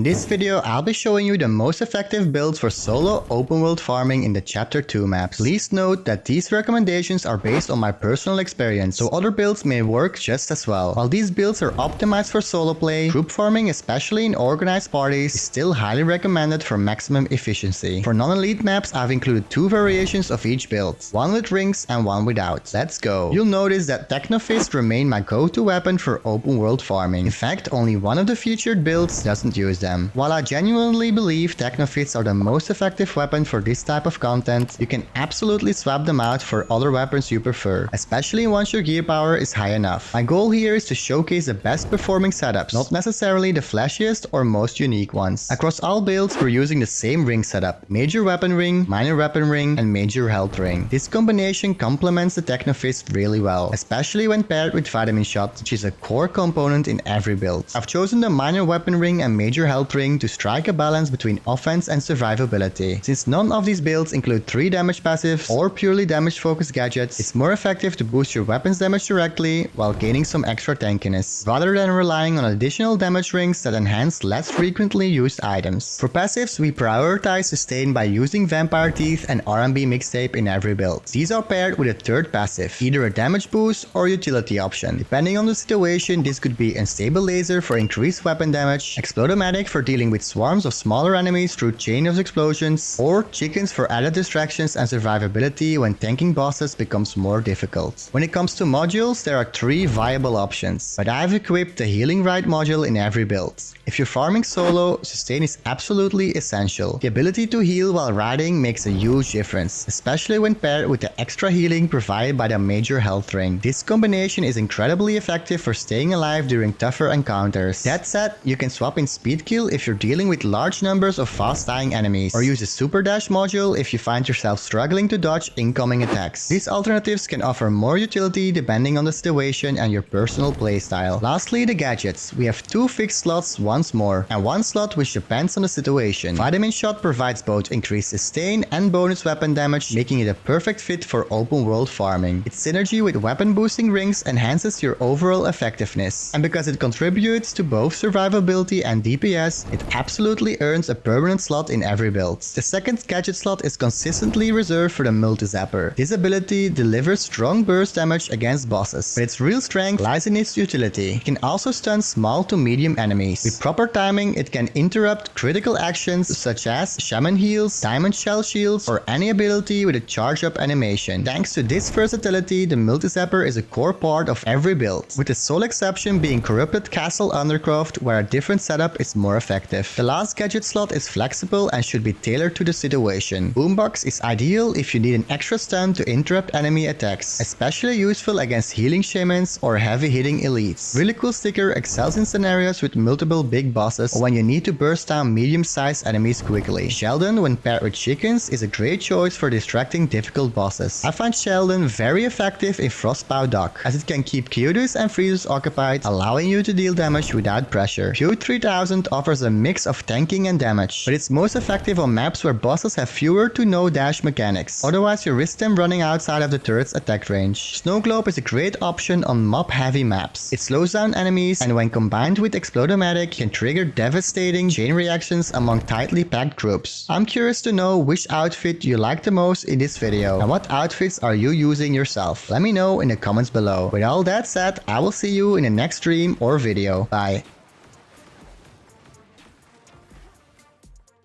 In this video, I'll be showing you the most effective builds for solo open world farming in the Chapter 2 maps. Please note that these recommendations are based on my personal experience, so other builds may work just as well. While these builds are optimized for solo play, group farming, especially in organized parties, is still highly recommended for maximum efficiency. For non-elite maps, I've included two variations of each build, one with rings and one without. Let's go. You'll notice that Technofists remain my go-to weapon for open world farming. In fact, only one of the featured builds doesn't use them. While I genuinely believe Technofists are the most effective weapon for this type of content, you can absolutely swap them out for other weapons you prefer, especially once your gear power is high enough. My goal here is to showcase the best performing setups, not necessarily the flashiest or most unique ones. Across all builds, we're using the same ring setup: major weapon ring, minor weapon ring, and major health ring. This combination complements the Technofist really well, especially when paired with vitamin shot, which is a core component in every build. I've chosen the minor weapon ring and major health ring to strike a balance between offense and survivability. Since none of these builds include 3 damage passives or purely damage focused gadgets, it's more effective to boost your weapons damage directly while gaining some extra tankiness, rather than relying on additional damage rings that enhance less frequently used items. For passives, we prioritize sustain by using Vampire Teeth and R&B Mixtape in every build. These are paired with a third passive, either a damage boost or utility option. Depending on the situation, this could be Unstable Laser for increased weapon damage, Explodomatic for dealing with swarms of smaller enemies through chain of explosions, or Chickens for added distractions and survivability when tanking bosses becomes more difficult. When it comes to modules, there are 3 viable options, but I've equipped the Healing Rite module in every build. If you're farming solo, sustain is absolutely essential. The ability to heal while riding makes a huge difference, especially when paired with the extra healing provided by the major health ring. This combination is incredibly effective for staying alive during tougher encounters. That said, you can swap in Speed Kill if you're dealing with large numbers of fast dying enemies, or use the Super Dash module if you find yourself struggling to dodge incoming attacks. These alternatives can offer more utility depending on the situation and your personal playstyle. Lastly, the gadgets. We have 2 fixed slots once more, and 1 slot which depends on the situation. Vitamin Shot provides both increased sustain and bonus weapon damage, making it a perfect fit for open world farming. Its synergy with weapon boosting rings enhances your overall effectiveness, and because it contributes to both survivability and DPS, it absolutely earns a permanent slot in every build. The second gadget slot is consistently reserved for the Multi-Zapper. This ability delivers strong burst damage against bosses, but its real strength lies in its utility. It can also stun small to medium enemies. With proper timing, it can interrupt critical actions such as Shaman Heals, Diamond Shell Shields, or any ability with a charge up animation. Thanks to this versatility, the Multi-Zapper is a core part of every build, with the sole exception being Corrupted Castle Undercroft, where a different setup is more effective. The last gadget slot is flexible and should be tailored to the situation. Boombox is ideal if you need an extra stun to interrupt enemy attacks, especially useful against healing shamans or heavy hitting elites. Really Cool Sticker excels in scenarios with multiple big bosses or when you need to burst down medium-sized enemies quickly. Sheldon, when paired with Chickens, is a great choice for distracting difficult bosses. I find Sheldon very effective in Frostpaw Dock, as it can keep Kyudus and Freezers occupied, allowing you to deal damage without pressure. Feud 3000 offers a mix of tanking and damage, but it's most effective on maps where bosses have fewer to no dash mechanics, otherwise you risk them running outside of the turret's attack range. Snow Globe is a great option on mob heavy maps. It slows down enemies, and when combined with Explodomatic, can trigger devastating chain reactions among tightly packed groups. I'm curious to know which outfit you like the most in this video, and what outfits are you using yourself? Let me know in the comments below. With all that said, I will see you in the next stream or video. Bye.